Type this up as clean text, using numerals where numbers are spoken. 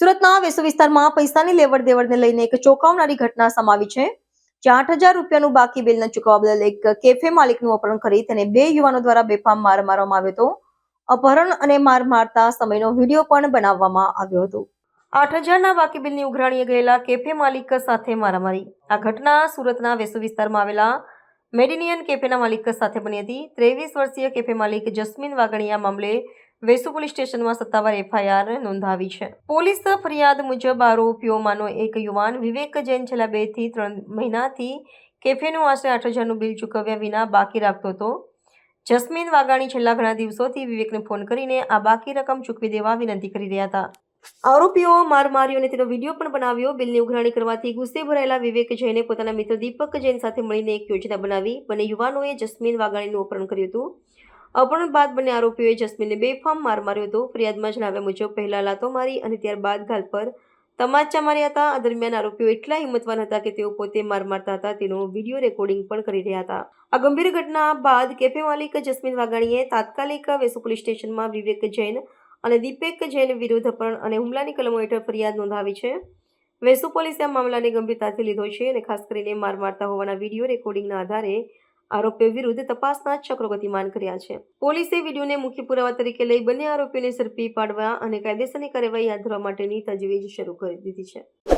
સુરતના વેસુ વિસ્તારમાં પૈસાની લેવડ દેવડને લઈને એક ચોંકાવનારી ઘટના સામે આવી છે, જ્યાં 8,000 રૂપિયાનું બાકી બિલ ન ચૂકવવા બદલ એક કેફે માલિકનું અપહરણ કરી તેને 2 યુવાનો દ્વારા બેફામ માર મારવામાં આવ્યો હતો. અપહરણ અને માર મારતા સમયનો વિડીયો પણ બનાવવામાં આવ્યો હતો. 8,000ના બાકી બિલની ઉઘરાણીએ ગયેલા કેફે માલિક સાથે મારામારી. આ ઘટના સુરતના વેસુ વિસ્તારમાં આવેલા મેડિનિયન કેફેના માલિક સાથે બની હતી. 23 વર્ષીય કેફે માલિક જસ્મીન વાઘણીયા મામલે વેસુ પોલીસ સ્ટેશનમાં સત્તાવાર એફઆઈઆર નોંધાવી છે. પોલીસ ફરિયાદ મુજબ આરોપીઓમાંનો એક યુવાન વિવેક જૈન છેલ્લા 2 થી 3 મહિનાથી કેફેનું આશરે 8,000નું બિલ ચૂકવ્યા વિના બાકી રાખતો હતો. જસ્મીન વાઘાણી છેલ્લા ઘણા દિવસોથી વિવેકને ફોન કરીને આ બાકી રકમ ચૂકવી દેવા વિનંતી કરી રહ્યા હતા. આરોપીઓ માર માર્યો અને તેનો વિડીયો પણ બનાવ્યો. બિલની ઉઘરાણી કરવાથી ગુસ્સે ભરાયેલા વિવેક જૈને પોતાના મિત્ર દીપક જૈન સાથે મળીને એક યોજના બનાવી. બંને યુવાનોએ જસ્મીન વાઘાણીનું અપહરણ કર્યું હતું. અપહરણ બાદ બંને આરોપીઓએ જસ્મીનને બેફામ માર માર્યો હતો. ફરિયાદમાં જણાવ્યા મુજબ પહેલા લાતો મારી અને ત્યારબાદ ગાલ પર તમાચા માર્યા હતા. આ દરમિયાન આરોપીઓ એટલા હિંમતવાન હતા કે તેઓ પોતે માર મારતા હતા તેનો વિડીયો રેકોર્ડિંગ પણ કરી રહ્યા હતા. આ ગંભીર ઘટના બાદ કેફે માલિક જસ્મીન વાઘાણીએ તાત્કાલિક વેસુ પોલીસ સ્ટેશનમાં વિવેક જૈન અને દીપક જૈન વિરુદ્ધ અપહરણ અને હુમલાની કલમો હેઠળ ફરિયાદ નોંધાવી છે. વેસુ પોલીસે આ મામલાને ગંભીરતાથી લીધો છે અને ખાસ કરીને માર મારતા હોવાના વિડીયો રેકોર્ડિંગના આધારે આરોપીઓ વિરુદ્ધ તપાસના ચક્રો ગતિમાન કર્યા છે. પોલીસે વિડીયોને મુખ્ય પુરાવા તરીકે લઈ બંને આરોપીઓને ઝડપી પાડવા અને કાયદેસરની કાર્યવાહી હાથ ધરવા માટેની તજવીજ શરૂ કરી દીધી છે.